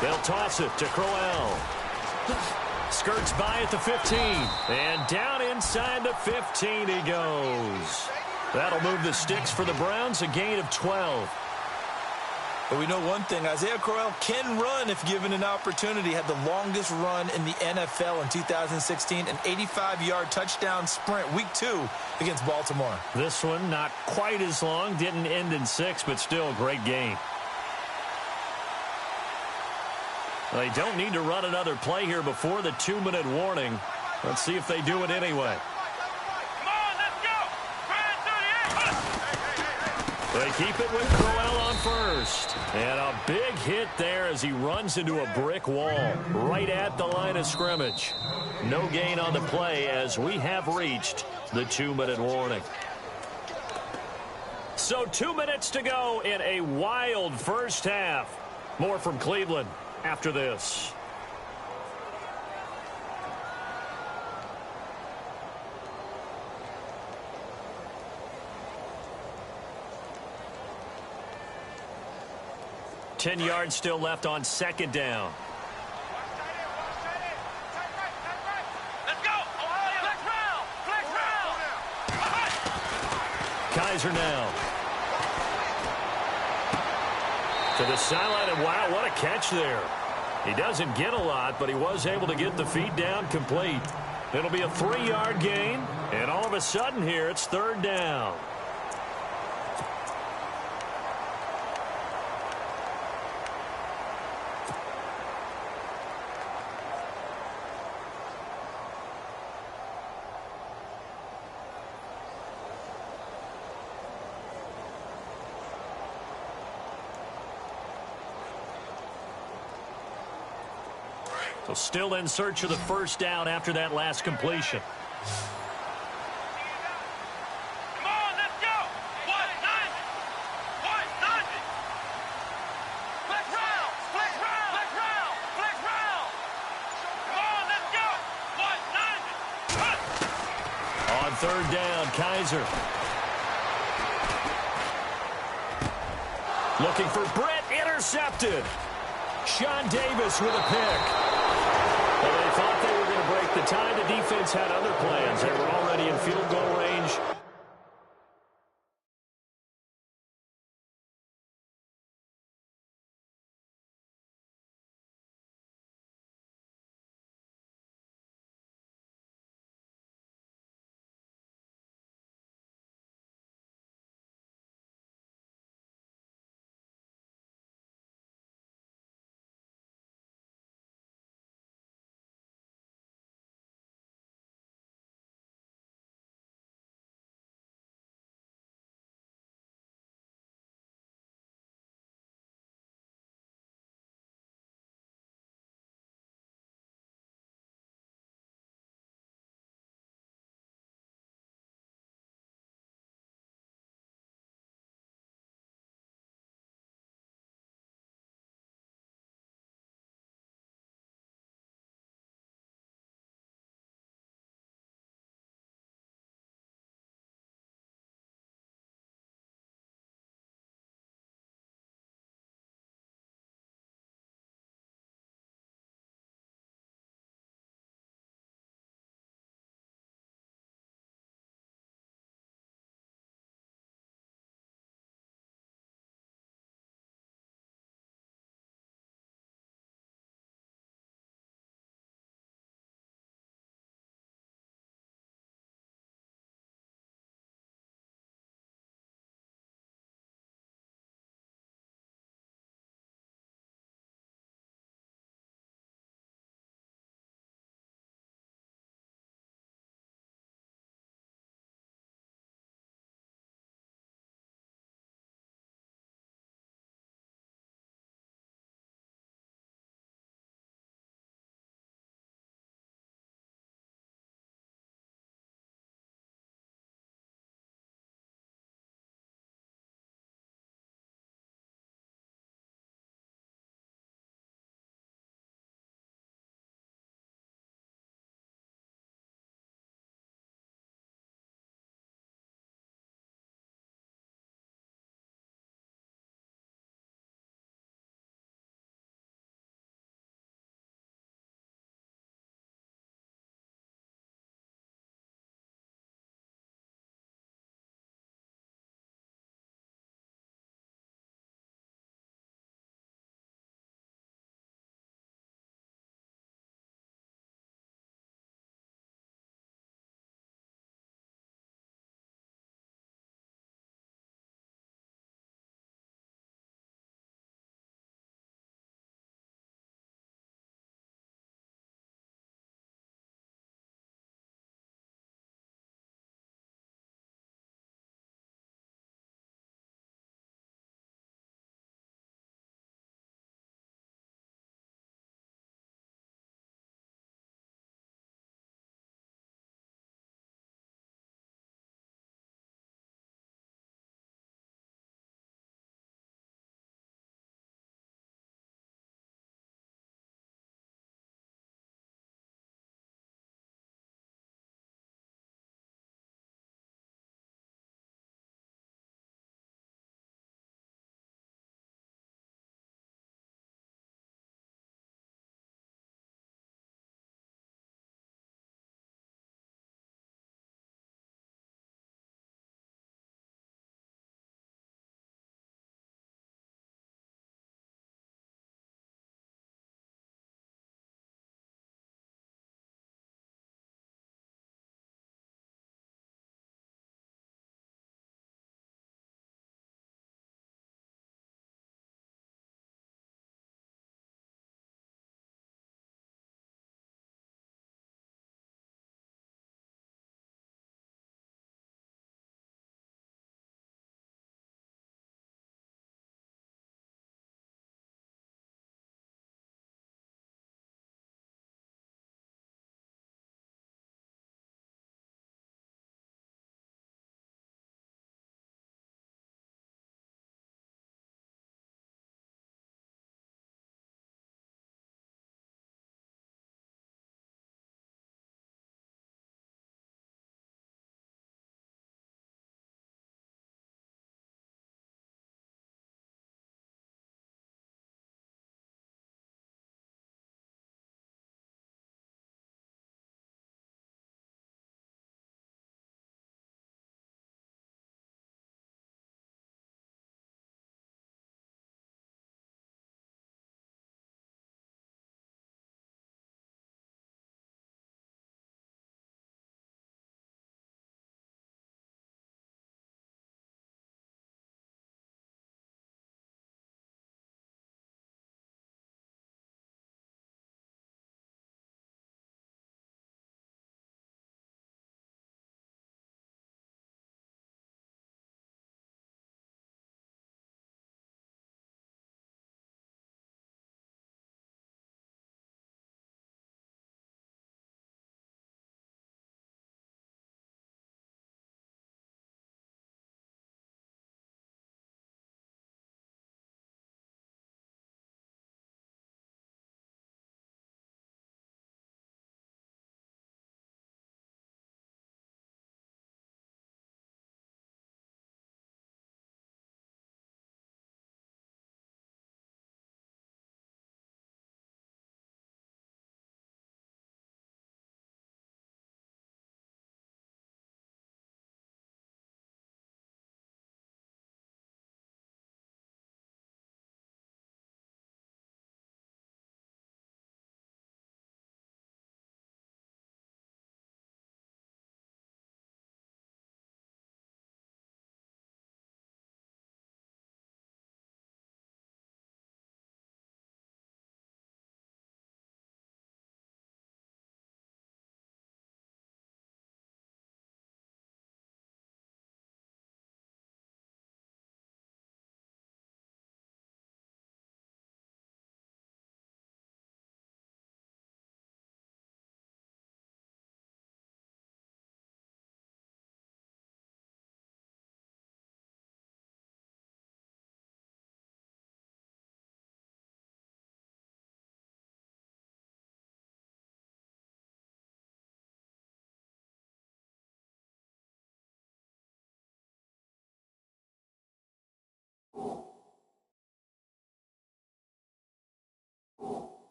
They'll toss it to Crowell. Skirts by at the 15. And down inside the 15 he goes. That'll move the sticks for the Browns, a gain of 12. But we know one thing, Isaiah Crowell can run if given an opportunity. Had the longest run in the NFL in 2016, an 85-yard touchdown sprint, week 2 against Baltimore. This one not quite as long, didn't end in 6, but still a great gain. They don't need to run another play here before the 2-minute warning. Let's see if they do it anyway. They keep it with Crowell on first. And a big hit there as he runs into a brick wall right at the line of scrimmage. No gain on the play as we have reached the 2-minute warning. So 2 minutes to go in a wild first half. More from Cleveland after this. Ten yards still left on second down. Let's go! Flex round! Kaiser now. To the sideline, and wow, what a catch there. He doesn't get a lot, but he was able to get the feet down complete. It'll be a 3-yard gain, and all of a sudden here, it's third down. So still in search of the first down after that last completion. Come on, let's go! 190! 190! Flex round! Flex round! Flex round! Flex round! Come on, let's go! 190! On third down, Kaiser. Looking for Brett, intercepted. Sean Davis with a pick. Well, they thought they were going to break the tie. The defense had other plans. They were already in field goal range.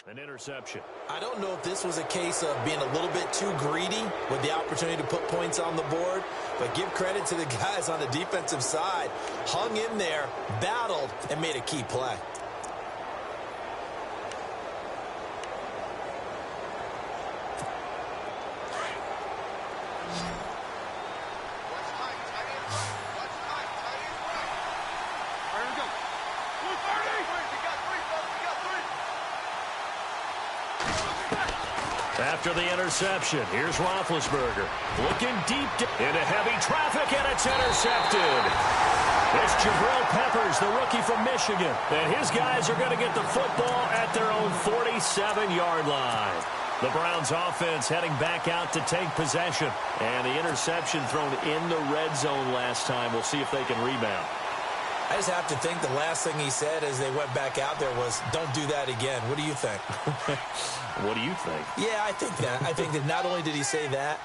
an interception. I don't know if this was a case of being a little bit too greedy with the opportunity to put points on the board, but give credit to the guys on the defensive side. Hung in there, battled, and made a key play. After the interception, here's Roethlisberger. Looking deep into heavy traffic, and it's intercepted. It's Jabril Peppers, the rookie from Michigan. And his guys are going to get the football at their own 47-yard line. The Browns offense heading back out to take possession. And the interception thrown in the red zone last time. We'll see if they can rebound. I just have to think the last thing he said as they went back out there was, don't do that again. What do you think? What do you think? Yeah, I think that. I think that not only did he say that,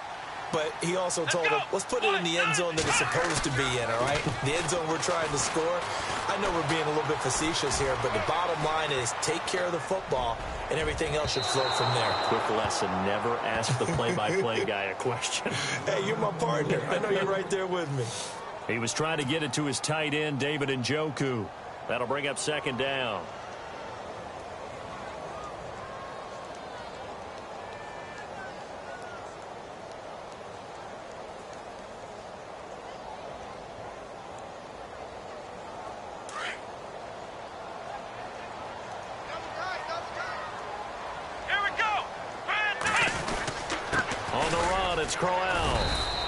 but he also told him, let's put it in the end zone that it's supposed to be in, all right? The end zone we're trying to score. I know we're being a little bit facetious here, but the bottom line is take care of the football, and everything else should flow from there. Quick lesson, never ask the play-by-play guy a question. Hey, you're my partner. I know you're right there with me. He was trying to get it to his tight end, David Njoku. That'll bring up second down. On the run, it's Crowell.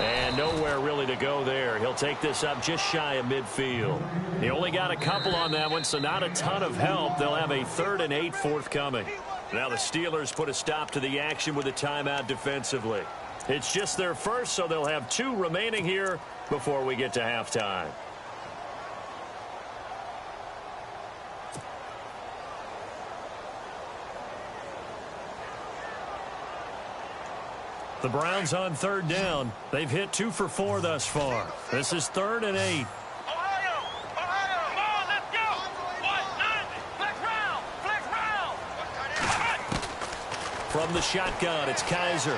And nowhere really to go there. He'll take this up just shy of midfield. He only got a couple on that one, so not a ton of help. They'll have a 3rd and 8 forthcoming. Now the Steelers put a stop to the action with a timeout defensively. It's just their first, so they'll have 2 remaining here before we get to halftime. The Browns on 3rd down. They've hit 2 for 4 thus far. This is 3rd and 8. Ohio! Ohio! Come on, let's go! 190! Flex round! From the shotgun, it's Kaiser.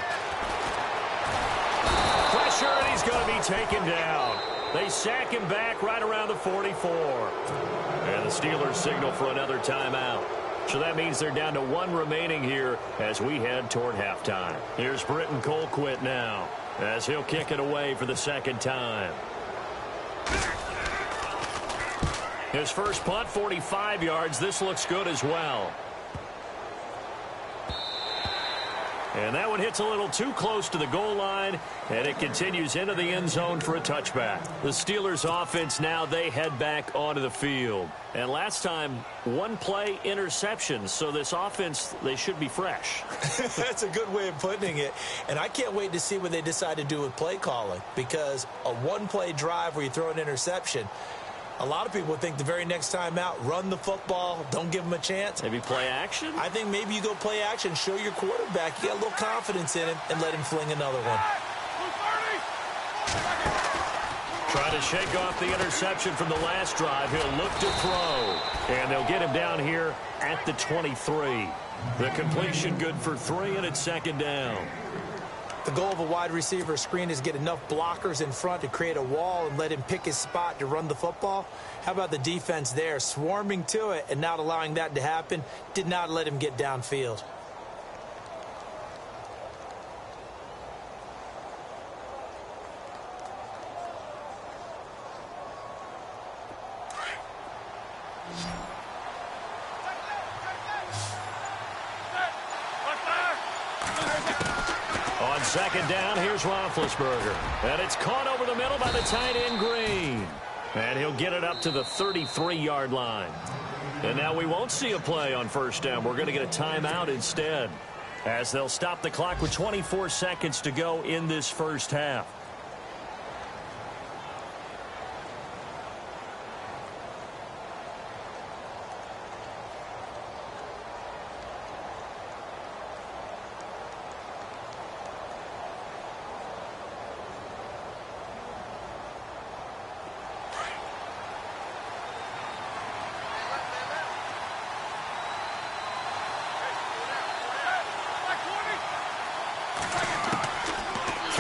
Pressure, and he's going to be taken down. They sack him back right around the 44. And the Steelers signal for another timeout. So that means they're down to 1 remaining here as we head toward halftime. Here's Britton Colquitt now as he'll kick it away for the 2nd time. His first punt, 45 yards. This looks good as well. And that one hits a little too close to the goal line, and it continues into the end zone for a touchback. The Steelers offense now, they head back onto the field. And last time, 1 play interception, so this offense, they should be fresh. That's a good way of putting it. And I can't wait to see what they decide to do with play calling, because a 1-play drive where you throw an interception, a lot of people think the very next time out, run the football, don't give them a chance. Maybe play action? I think maybe you go play action, show your quarterback you got a little confidence in him, and let him fling another one. Trying to shake off the interception from the last drive. He'll look to throw. And they'll get him down here at the 23. The completion good for 3, and it's 2nd down. The goal of a wide receiver screen is get enough blockers in front to create a wall and let him pick his spot to run the football. How about the defense there, swarming to it and not allowing that to happen? Did not let him get downfield. On 2nd down, here's Roethlisberger. And it's caught over the middle by the tight end, Green. And he'll get it up to the 33-yard line. And now we won't see a play on 1st down. We're going to get a timeout instead, as they'll stop the clock with 24 seconds to go in this 1st half.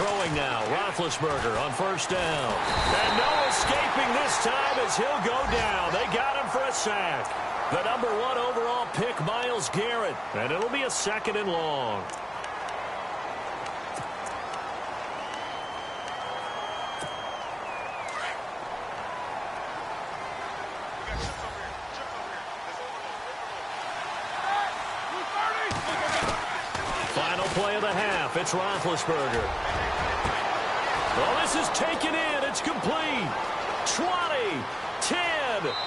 throwing now. Roethlisberger on first down. And no escaping this time as he'll go down. They got him for a sack. The number 1 overall pick, Myles Garrett. And it'll be a 2nd and long. Final play of the half. It's Roethlisberger. Oh, this is taken in. It's complete. 20, 10,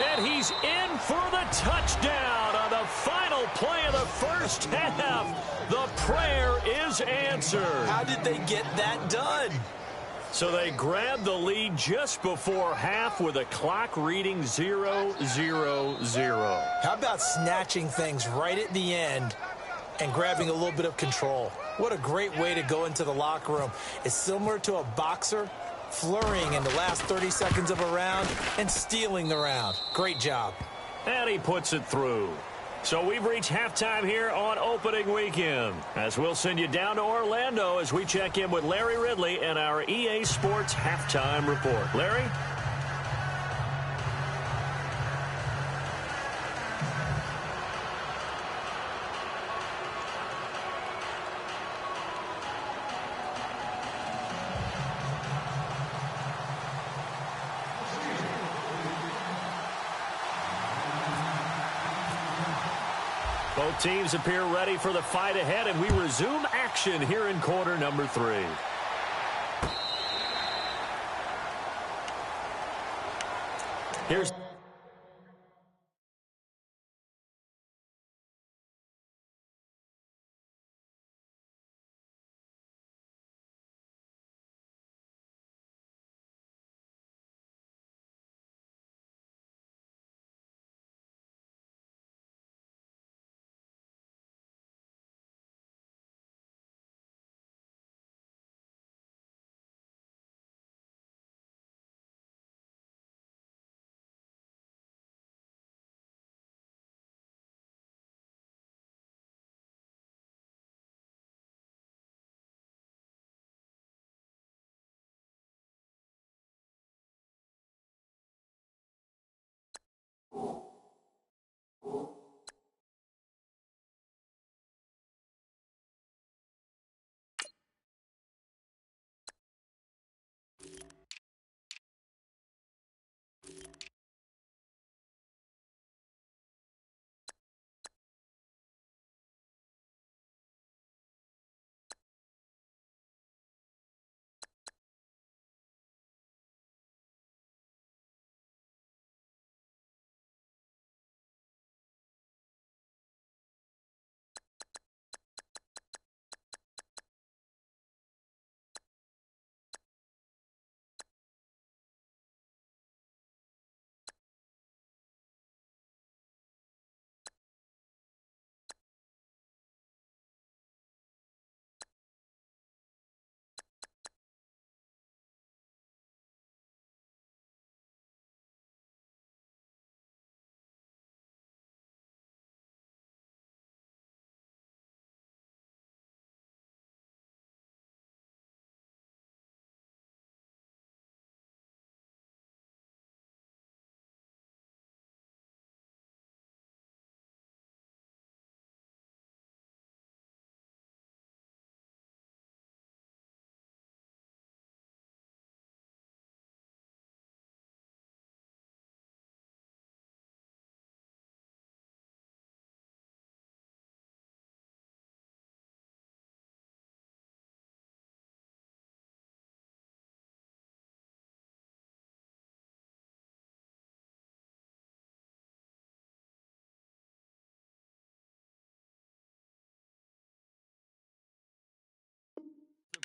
and he's in for the touchdown on the final play of the first half. The prayer is answered. How did they get that done? So they grabbed the lead just before half with a clock reading 0-0-0. How about snatching things right at the end and grabbing a little bit of control? What a great way to go into the locker room. It's similar to a boxer flurrying in the last 30 seconds of a round and stealing the round. Great job. And he puts it through. So we've reached halftime here on opening weekend, as we'll send you down to Orlando as we check in with Larry Ridley and our EA Sports halftime report. Larry? Both teams appear ready for the fight ahead, and we resume action here in quarter number 3. Here's the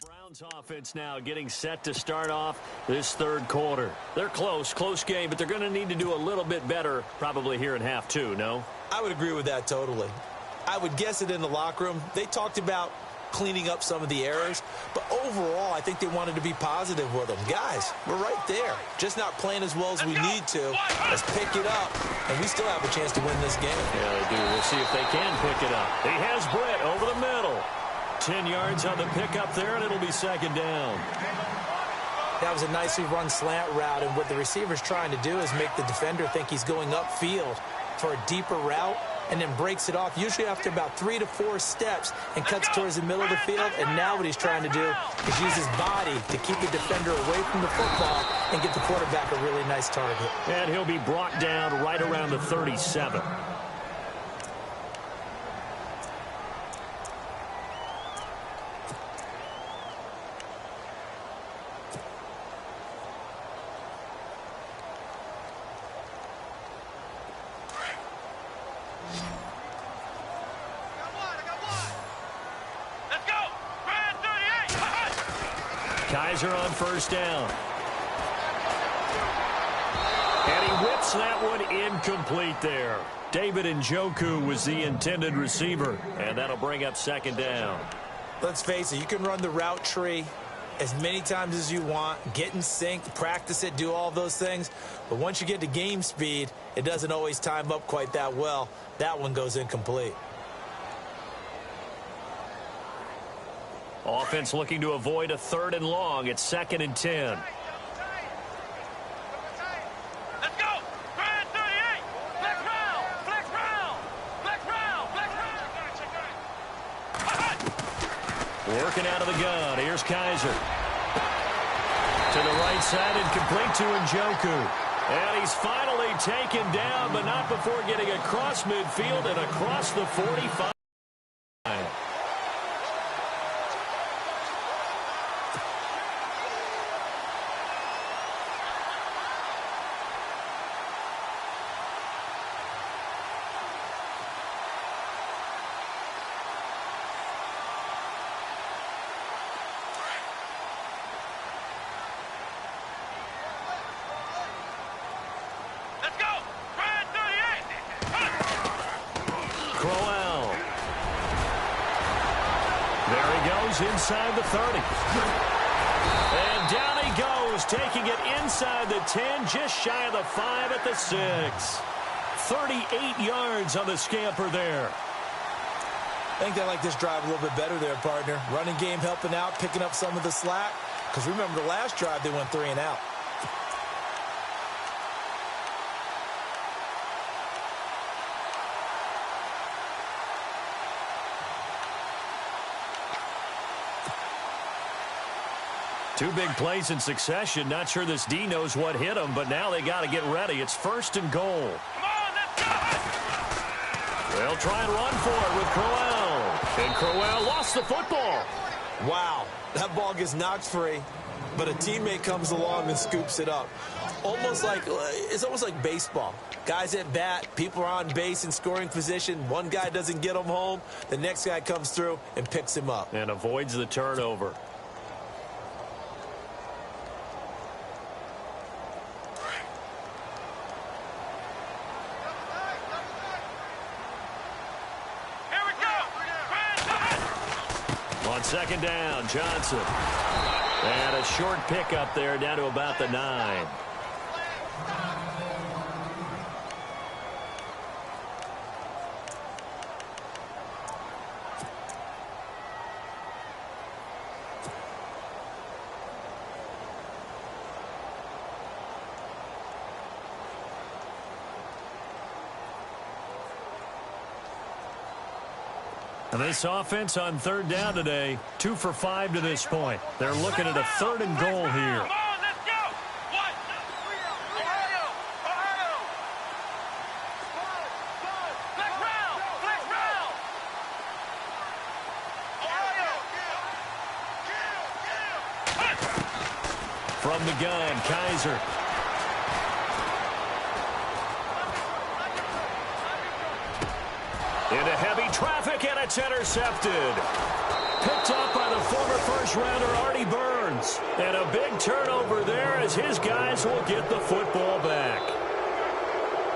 Browns offense now getting set to start off this third quarter. They're close game, but they're going to need to do a little bit better probably here in half 2, no? I would agree with that totally. I would guess it in the locker room. They talked about cleaning up some of the errors, but overall I think they wanted to be positive with them. Guys, we're right there. Just not playing as well as we need to. Let's pick it up, and we still have a chance to win this game. Yeah, they do. We'll see if they can pick it up. He has Britt over the middle. 10 yards on the pickup there, and it'll be second down. That was a nicely run slant route, and what the receiver's trying to do is make the defender think he's going upfield for a deeper route, and then breaks it off, usually after about 3 to 4 steps, and cuts towards the middle of the field. And now what he's trying to do is use his body to keep the defender away from the football and get the quarterback a really nice target. And he'll be brought down right around the 37. Kaiser on first down. And he whips that one incomplete there. David Njoku was the intended receiver, and that'll bring up second down. Let's face it, you can run the route tree as many times as you want, get in sync, practice it, do all those things. But once you get to game speed, it doesn't always time up quite that well. That one goes incomplete. Offense looking to avoid a 3rd and long. It's 2nd and 10. Let's go. Grand 38. Flex round. Flex round. Flex round. Flex round. Working out of the gun. Here's Kaiser. To the right side and complete to Njoku. And he's finally taken down, but not before getting across midfield and across the 45. Inside the 30. And down he goes, taking it inside the 10, just shy of the 5 at the 6. 38 yards on the scamper there. I think they like this drive a little bit better there, partner. Running game helping out, picking up some of the slack. Because remember the last drive, they went 3 and out. Two big plays in succession. Not sure this D knows what hit him, but now they got to get ready. It's 1st and goal. Come on, let's go. They'll try and run for it with Crowell. And Crowell lost the football. Wow, that ball gets knocked free, but a teammate comes along and scoops it up. It's almost like baseball. Guys at bat, people are on base in scoring position. One guy doesn't get him home. The next guy comes through and picks him up. And avoids the turnover. Second down, Johnson. And a short pickup there down to about the 9. And this offense on 3rd down today, 2 for 5 to this point. They're looking at a 3rd and goal here. Come on, let's go. What? Ohio. Ohio. Flex round. Flex round. Ohio. From the gun, Kaiser. Into heavy traffic, and it's intercepted. Picked up by the former first-rounder Artie Burns. And a big turnover there as his guys will get the football back.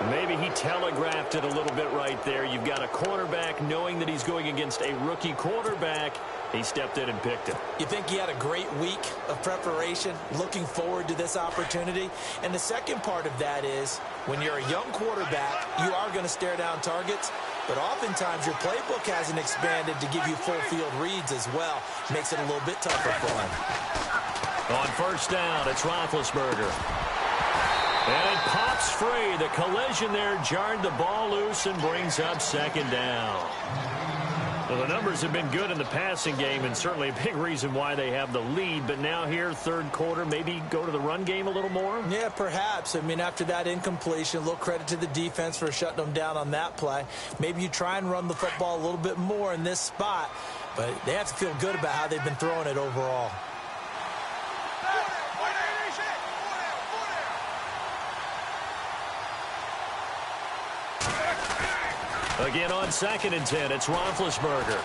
Maybe he telegraphed it a little bit right there. You've got a cornerback knowing that he's going against a rookie quarterback. He stepped in and picked it. You think he had a great week of preparation, looking forward to this opportunity? And the second part of that is, when you're a young quarterback, you are going to stare down targets. but oftentimes your playbook hasn't expanded to give you full field reads as well. Makes it a little bit tougher for him. On first down, it's Roethlisberger. And it pops free. The collision there jarred the ball loose and brings up second down. Well, the numbers have been good in the passing game, and certainly a big reason why they have the lead. But now here, third quarter, maybe go to the run game a little more? Yeah, perhaps. I mean, after that incompletion, a little credit to the defense for shutting them down on that play. Maybe you try and run the football a little bit more in this spot, but they have to feel good about how they've been throwing it overall. Again on 2nd and 10, it's Roethlisberger.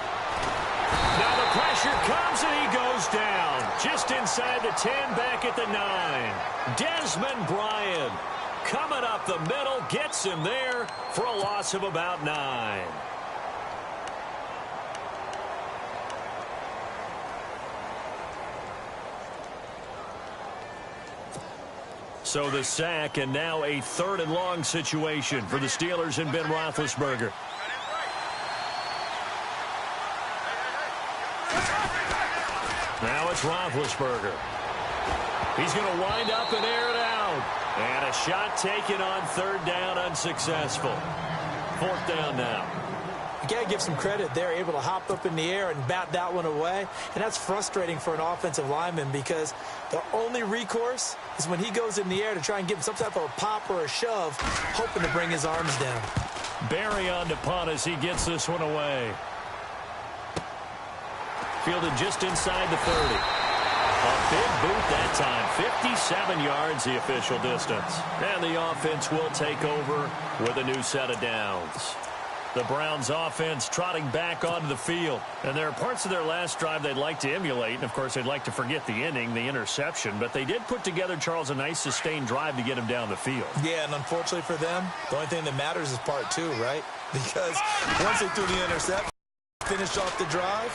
Now the pressure comes and he goes down. Just inside the 10, back at the 9. Desmond Bryant coming up the middle, gets him there for a loss of about 9. So the sack, and now a 3rd and long situation for the Steelers and Ben Roethlisberger. Now it's Roethlisberger. He's going to wind up and air it out. And a shot taken on 3rd down, unsuccessful. 4th down now. You got to give some credit. They're able to hop up in the air and bat that one away. And that's frustrating for an offensive lineman because the only recourse is when he goes in the air to try and give him some type of a pop or a shove, hoping to bring his arms down. Barry on to punt as he gets this one away. Fielded just inside the 30. A big boot that time. 57 yards the official distance. And the offense will take over with a new set of downs. The Browns offense trotting back onto the field. And there are parts of their last drive they'd like to emulate. And, of course, they'd like to forget the inning, the interception. But they did put together, Charles, a nice sustained drive to get him down the field. Yeah, and unfortunately for them, the only thing that matters is part 2, right? Because once they threw the interception, finished off the drive,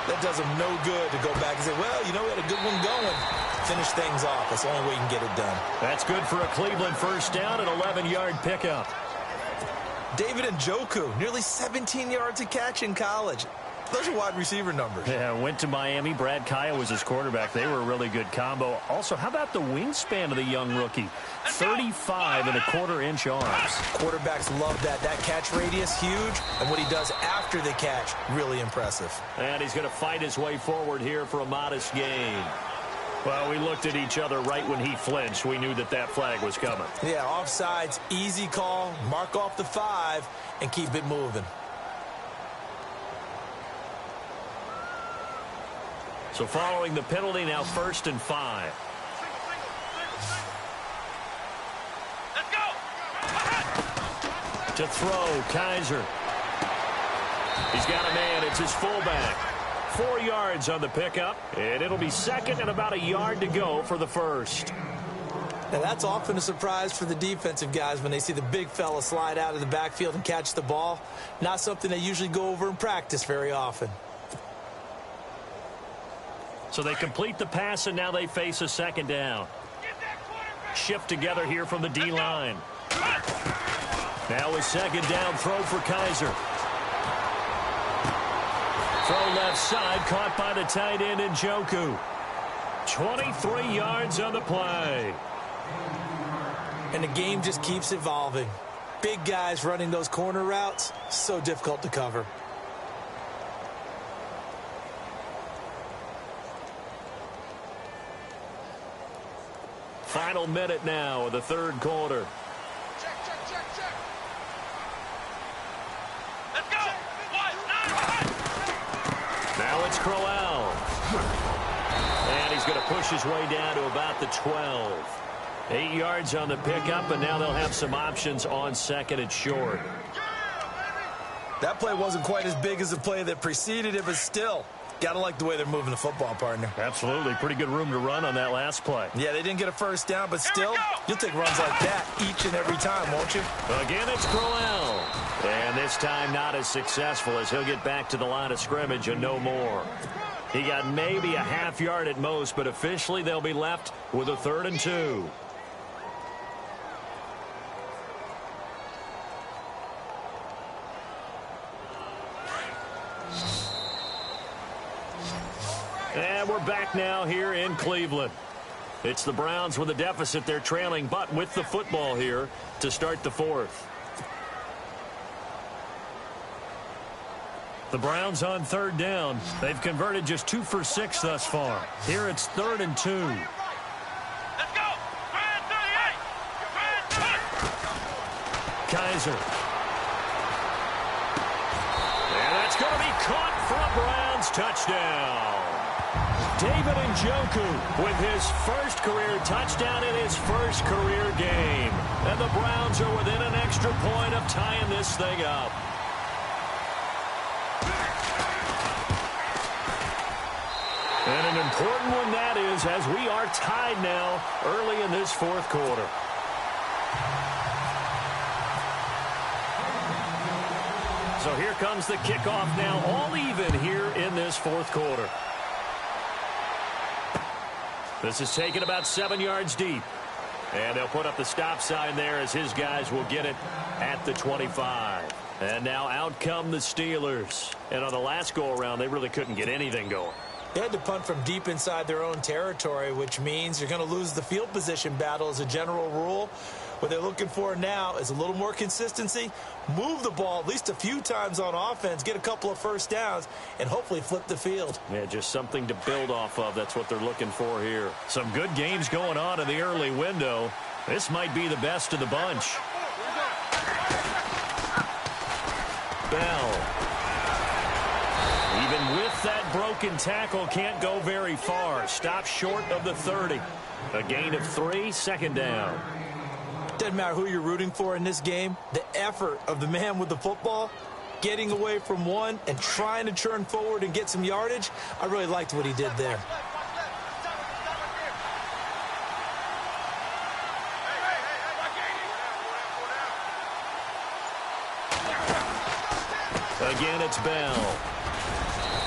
that does them no good to go back and say, well, you know, we had a good one going. Finish things off. That's the only way you can get it done. That's good for a Cleveland first down, an 11-yard pickup. David Njoku, nearly 17 yards a catch in college. Those are wide receiver numbers. Yeah, went to Miami. Brad Kaya was his quarterback. They were a really good combo. Also, how about the wingspan of the young rookie? 35.25-inch arms. Quarterbacks love that. That catch radius, huge. And what he does after the catch, really impressive. And he's going to fight his way forward here for a modest gain. Well, we looked at each other right when he flinched. We knew that that flag was coming. Yeah, offsides, easy call. Mark off the 5 and keep it moving. So following the penalty, now 1st and 5. Let's go. To throw, Kaiser. He's got a man. It's his fullback. 4 yards on the pickup, and it'll be 2nd and about a yard to go for the first. Now, that's often a surprise for the defensive guys when they see the big fella slide out of the backfield and catch the ball. Not something they usually go over in practice very often. So they complete the pass, and now they face a 2nd down. Shift together here from the D-line. Now a 2nd down throw for Kaiser. Throw left side, caught by the tight end Njoku. 23 yards on the play. And the game just keeps evolving. Big guys running those corner routes, so difficult to cover. Final minute now of the 3rd quarter. Check. Let's go. 1-9. Now it's Crowell. And he's going to push his way down to about the 12. 8 yards on the pickup, and now they'll have some options on 2nd and short. That play wasn't quite as big as the play that preceded it, but still, got to like the way they're moving the football, partner. Absolutely. Pretty good room to run on that last play. Yeah, they didn't get a first down, but still, you'll take runs like that each and every time, won't you? Again, it's Crowell. And this time not as successful as he'll get back to the line of scrimmage and no more. He got maybe a half yard at most, but officially they'll be left with a 3rd and 2. And we're back now here in Cleveland. It's the Browns with a deficit. They're trailing, but with the football here to start the fourth. The Browns on third down. They've converted just 2 for 6 thus far. Here it's 3rd and 2. Let's go. Grand 38. Kaiser. And that's going to be caught for a Browns touchdown. David Njoku with his first career touchdown in his first career game. And the Browns are within an extra point of tying this thing up. And an important one that is, as we are tied now early in this fourth quarter. So here comes the kickoff now, all even here in this fourth quarter. This is taken about 7 yards deep. And they'll put up the stop sign there as his guys will get it at the 25. And now out come the Steelers. And on the last go-around, they really couldn't get anything going. They had to punt from deep inside their own territory, which means you're going to lose the field position battle as a general rule. What they're looking for now is a little more consistency, move the ball at least a few times on offense, get a couple of first downs, and hopefully flip the field. Yeah, just something to build off of. That's what they're looking for here. Some good games going on in the early window. This might be the best of the bunch. Bell. Even with that broken tackle, can't go very far. Stop short of the 30. A gain of 3, 2nd down. Doesn't matter who you're rooting for in this game. The effort of the man with the football, getting away from one and trying to turn forward and get some yardage, I really liked what he did there. Again, it's Bell.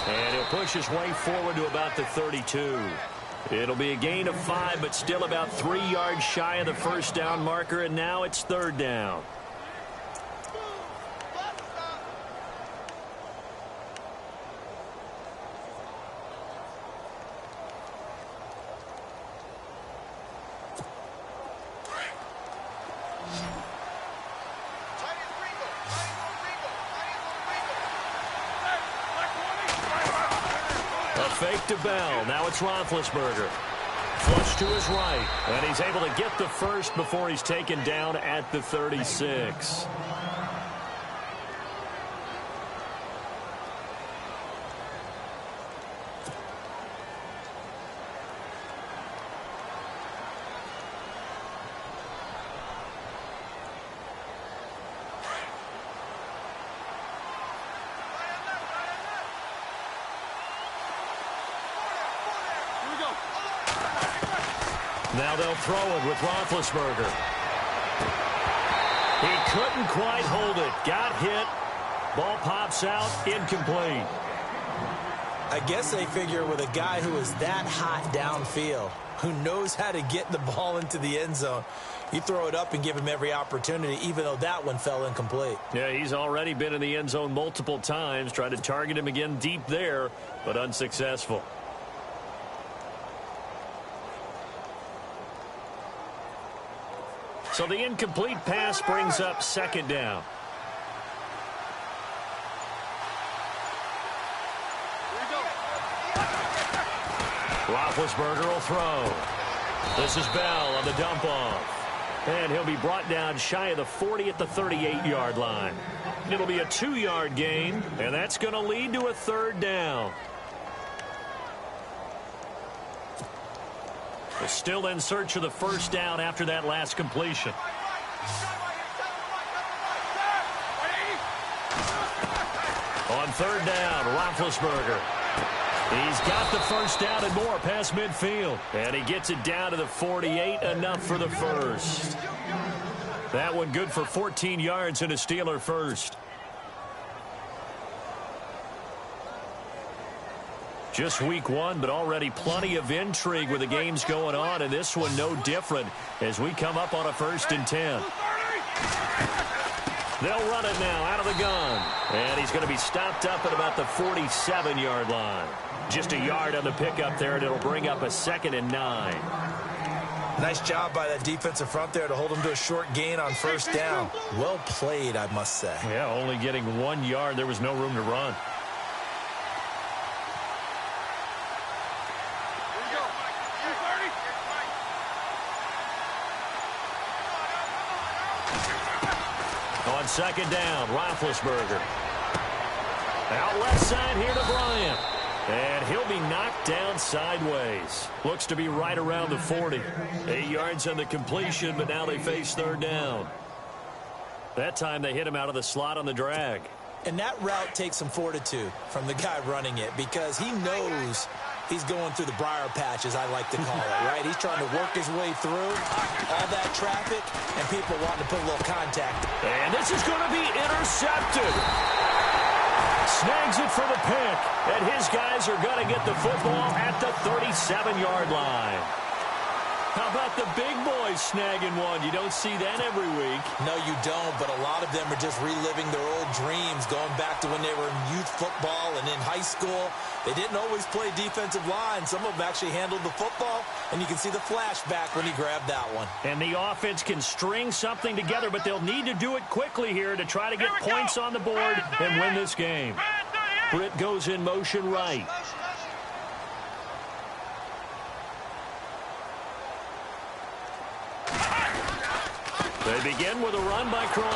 And he'll push his way forward to about the 32. It'll be a gain of 5, but still about 3 yards shy of the first down marker, and now it's 3rd down. Fake to Bell. Now it's Roethlisberger. Flush to his right. And he's able to get the first before he's taken down at the 36. Now they'll throw it with Roethlisberger. He couldn't quite hold it. Got hit. Ball pops out. Incomplete. I guess they figure with a guy who is that hot downfield, who knows how to get the ball into the end zone, you throw it up and give him every opportunity, even though that one fell incomplete. Yeah, he's already been in the end zone multiple times. Tried to target him again deep there, but unsuccessful. So the incomplete pass brings up 2nd down. Roethlisberger will throw. This is Bell on the dump off. And he'll be brought down shy of the 40 at the 38-yard line. It'll be a 2-yard gain, and that's going to lead to a 3rd down. They're still in search of the first down after that last completion. On 3rd down, Roethlisberger. He's got the first down and more past midfield. And he gets it down to the 48, enough for the first. That one good for 14 yards and a Steeler first. Just week 1, but already plenty of intrigue with the games going on, and this one no different as we come up on a 1st and 10. They'll run it now out of the gun. And he's going to be stopped up at about the 47-yard line. Just a yard on the pickup there, and it'll bring up a 2nd and 9. Nice job by that defensive front there to hold him to a short gain on first down. Well played, I must say. Yeah, only getting 1 yard. There was no room to run. On 2nd down, Roethlisberger. Out left side here to Bryant. And he'll be knocked down sideways. Looks to be right around the 40. 8 yards on the completion, but now they face 3rd down. That time they hit him out of the slot on the drag. And that route takes some fortitude from the guy running it because he knows he's going through the briar patch, as I like to call it, right? He's trying to work his way through all that traffic and people wanting to put a little contact. And this is going to be intercepted. Snags it for the pick, and his guys are going to get the football at the 37-yard line. How about the big boys snagging one? You don't see that every week. No, you don't, but a lot of them are just reliving their old dreams, going back to when they were in youth football and in high school. They didn't always play defensive line. Some of them actually handled the football, and you can see the flashback when he grabbed that one. And the offense can string something together, but they'll need to do it quickly here to try to get points on the board and win this game. Britt goes in motion right. They begin with a run by Crowell.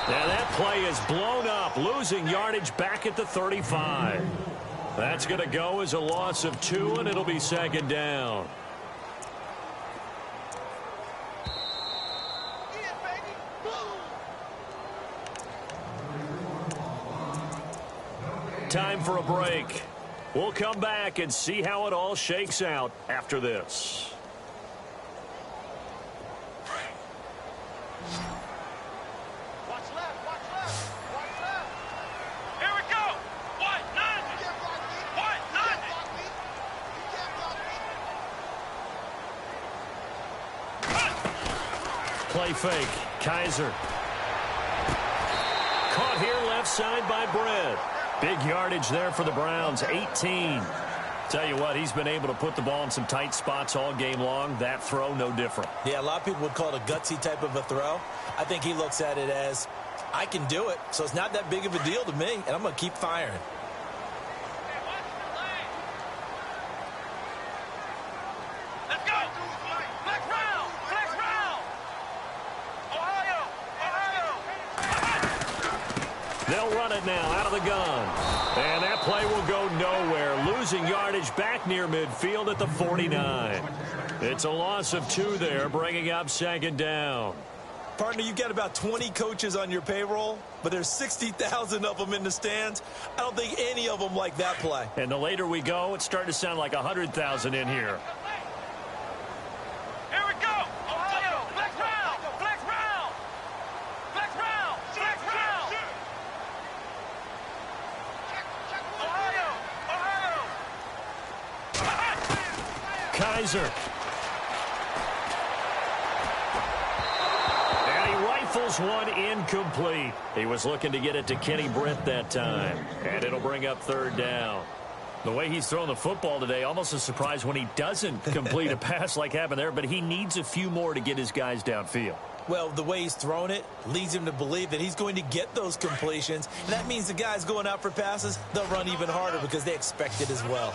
Now that play is blown up, losing yardage back at the 35. That's going to go as a loss of 2, and it'll be 2nd down. Time for a break. We'll come back and see how it all shakes out after this. Play fake. Kaiser. Caught here left side by Brett. Big yardage there for the Browns, 18. Tell you what, he's been able to put the ball in some tight spots all game long. That throw, no different. Yeah, a lot of people would call it a gutsy type of a throw. I think he looks at it as, I can do it, so it's not that big of a deal to me, and I'm going to keep firing. They'll run it now out of the gun. And that play will go nowhere. Losing yardage back near midfield at the 49. It's a loss of 2 there, bringing up 2nd down. Partner, you've got about 20 coaches on your payroll, but there's 60,000 of them in the stands. I don't think any of them like that play. And the later we go, it's starting to sound like 100,000 in here. Kaiser. And he rifles one incomplete. He was looking to get it to Kenny Britt that time. And it'll bring up 3rd down. The way he's thrown the football today, almost a surprise when he doesn't complete a pass like happened there, but he needs a few more to get his guys downfield. Well, the way he's thrown it leads him to believe that he's going to get those completions. And that means the guys going out for passes, they'll run even harder because they expect it as well.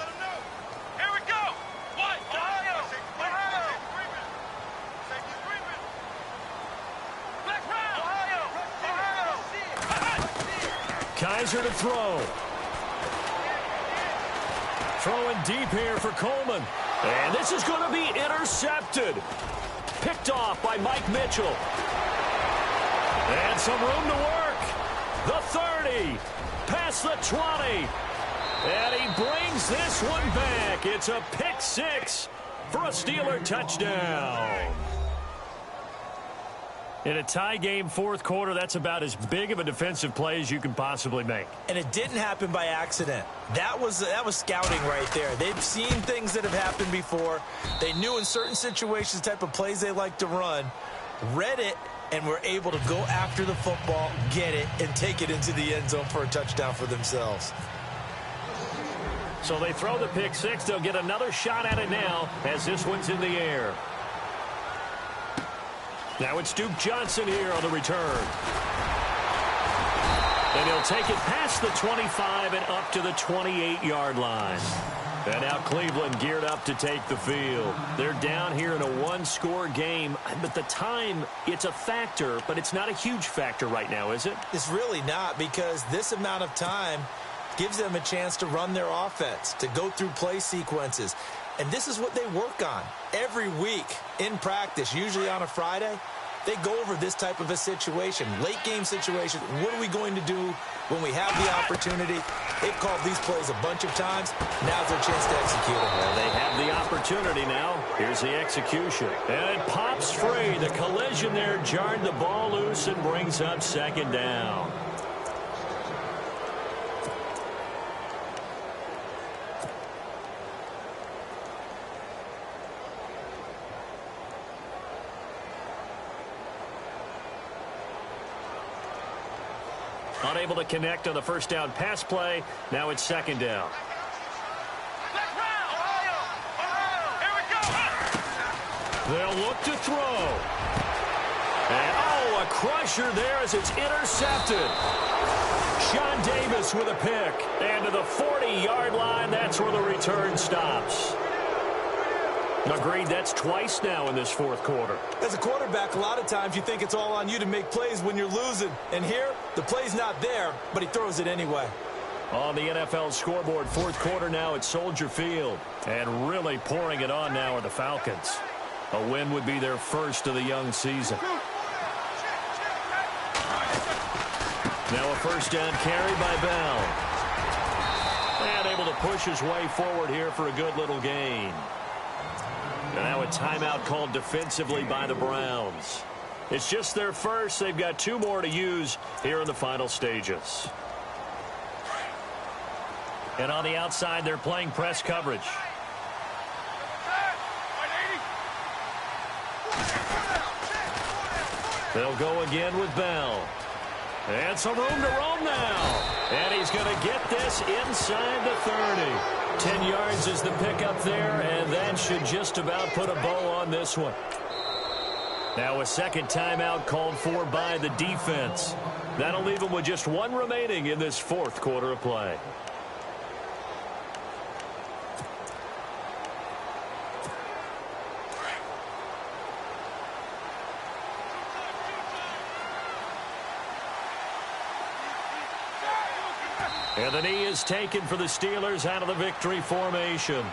Kaiser to throw. Throwing deep here for Coleman. And this is going to be intercepted. Picked off by Mike Mitchell. And some room to work. The 30. Past the 20. And he brings this one back. It's a pick 6 for a Steeler touchdown. In a tie game, 4th quarter, that's about as big of a defensive play as you can possibly make. And it didn't happen by accident. That was scouting right there. They've seen things that have happened before. They knew in certain situations the type of plays they like to run, read it, and were able to go after the football, get it, and take it into the end zone for a touchdown for themselves. So they throw the pick six. They'll get another shot at it now as this one's in the air. Now it's Duke Johnson here on the return. And he'll take it past the 25 and up to the 28-yard line. And now Cleveland geared up to take the field. They're down here in a one-score game. But the time, it's a factor, but it's not a huge factor right now, is it? It's really not, because this amount of time gives them a chance to run their offense, to go through play sequences. And this is what they work on every week in practice, usually on a Friday. They go over this type of a situation, late-game situation. What are we going to do when we have the opportunity? They've called these plays a bunch of times. Now's their chance to execute them. Well, they have the opportunity now. Here's the execution. And it pops free. The collision there jarred the ball loose and brings up second down. Unable to connect on the first down pass play. Now it's second down. They'll look to throw. And, oh, a crusher there as it's intercepted. Sean Davis with a pick. And to the 40-yard line, that's where the return stops. Agreed, that's twice now in this fourth quarter. As a quarterback, a lot of times you think it's all on you to make plays when you're losing. And here, the play's not there, but he throws it anyway. On the NFL scoreboard, fourth quarter now at Soldier Field. And really pouring it on now are the Falcons. A win would be their first of the young season. Now a first down carry by Bell. And able to push his way forward here for a good little gain. And now a timeout called defensively by the Browns. It's just their first. They've got two more to use here in the final stages. And on the outside, they're playing press coverage. They'll go again with Bell. And some room to roam now. And he's going to get this inside the 30. 10 yards is the pickup there, and that should just about put a bow on this one. Now a second timeout called for by the defense. That'll leave them with just one remaining in this fourth quarter of play. And the knee is taken for the Steelers out of the victory formation.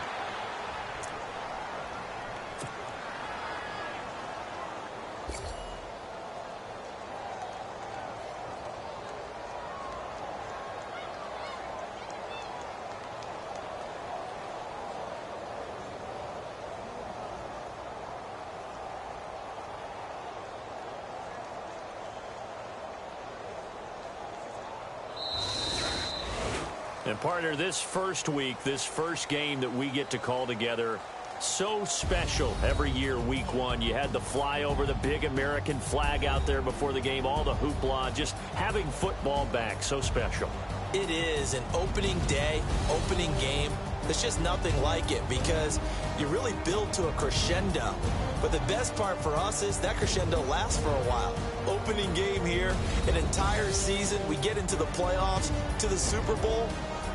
And partner, this first week, this first game that we get to call together, so special every year, week one. You had the flyover, the big American flag out there before the game, all the hoopla, just having football back, so special. It is an opening day, opening game. There's just nothing like it because you really build to a crescendo. But the best part for us is that crescendo lasts for a while. Opening game here, an entire season. We get into the playoffs, to the Super Bowl.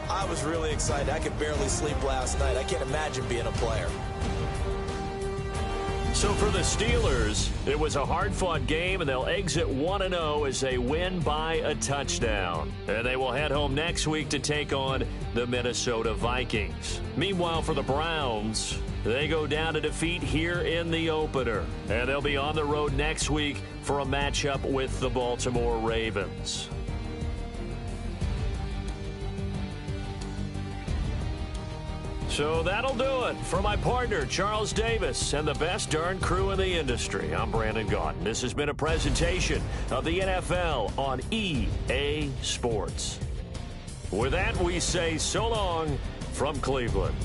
I was really excited. I could barely sleep last night. I can't imagine being a player. So for the Steelers, it was a hard-fought game, and they'll exit 1-0 as they win by a touchdown. And they will head home next week to take on the Minnesota Vikings. Meanwhile, for the Browns, they go down to defeat here in the opener. And they'll be on the road next week for a matchup with the Baltimore Ravens. So that'll do it. For my partner, Charles Davis, and the best darn crew in the industry, I'm Brandon Gaudin. This has been a presentation of the NFL on EA Sports. With that, we say so long from Cleveland.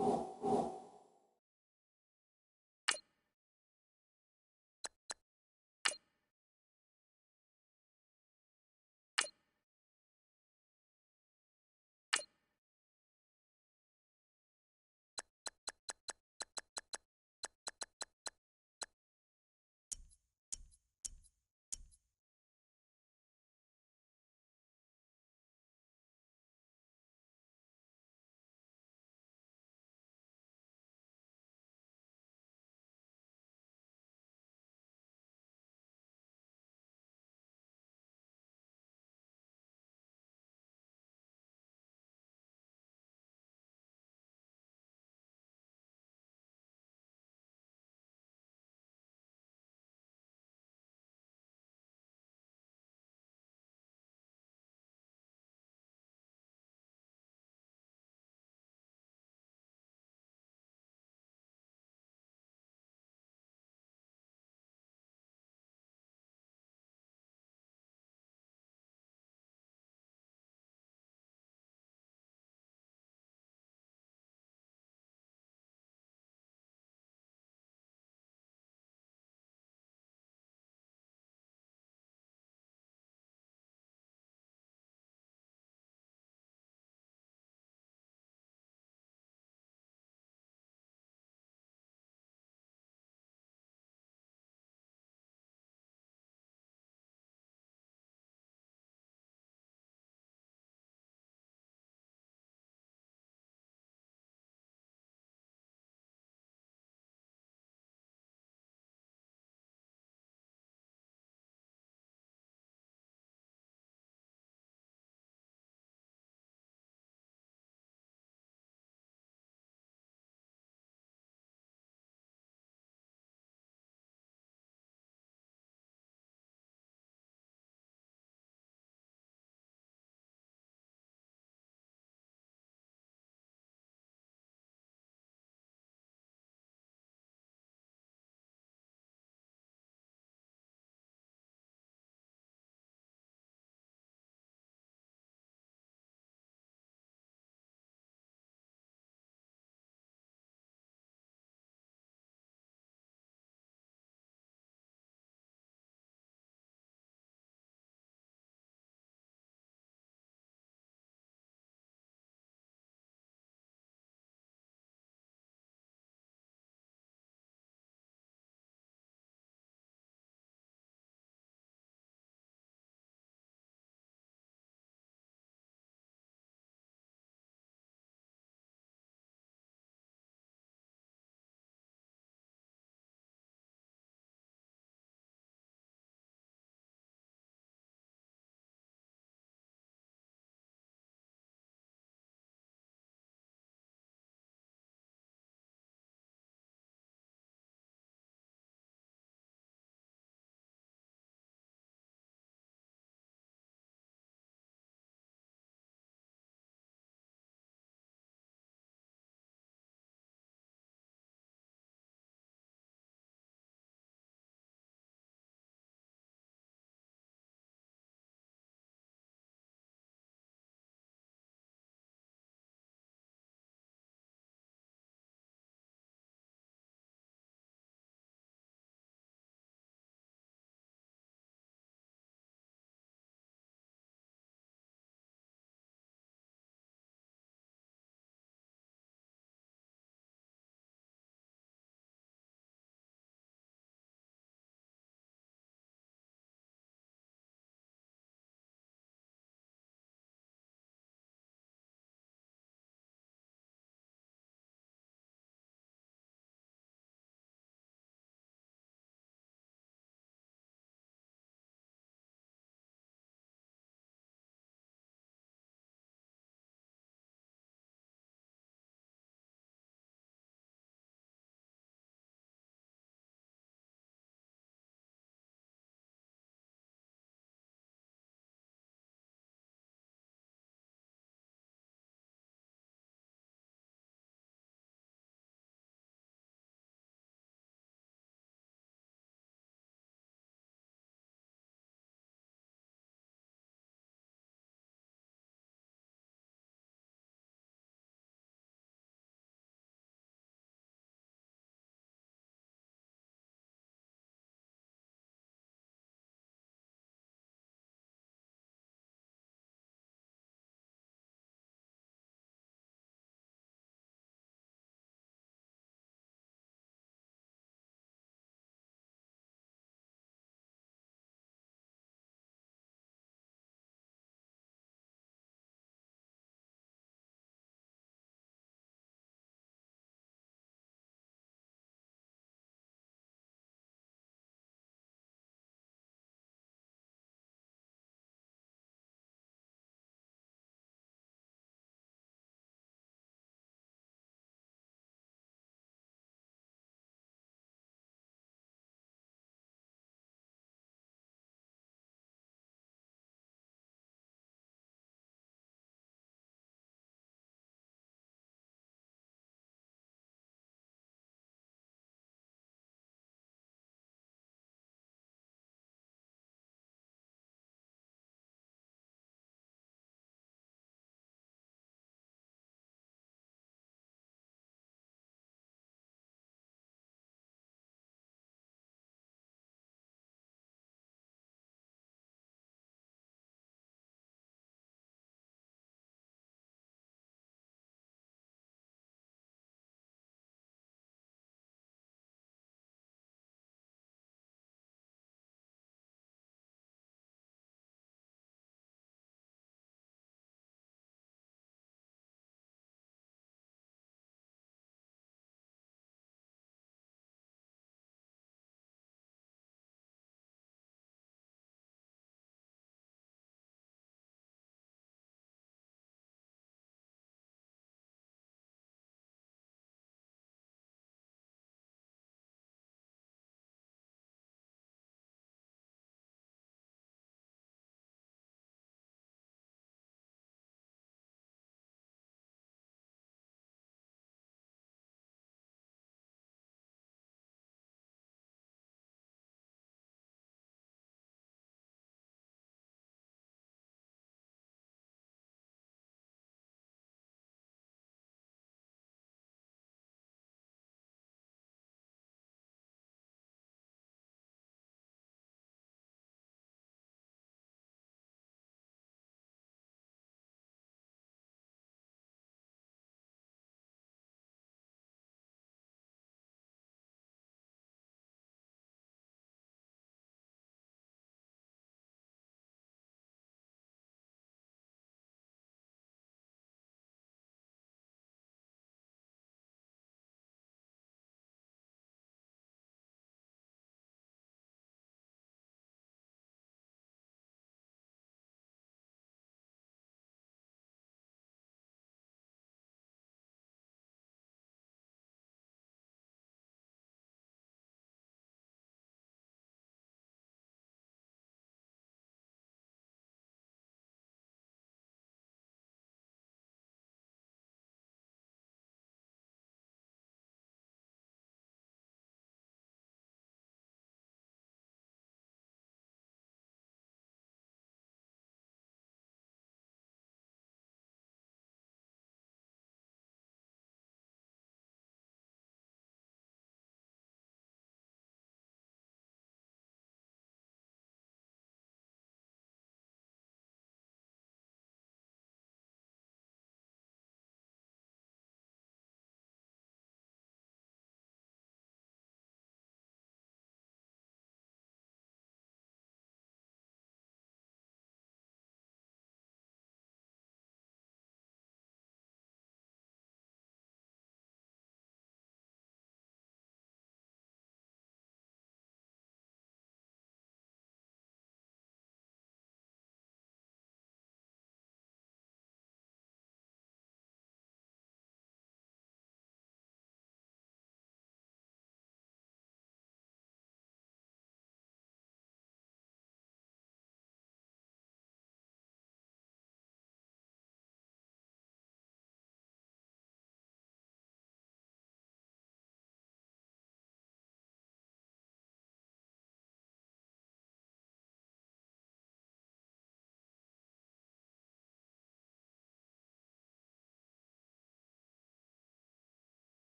go!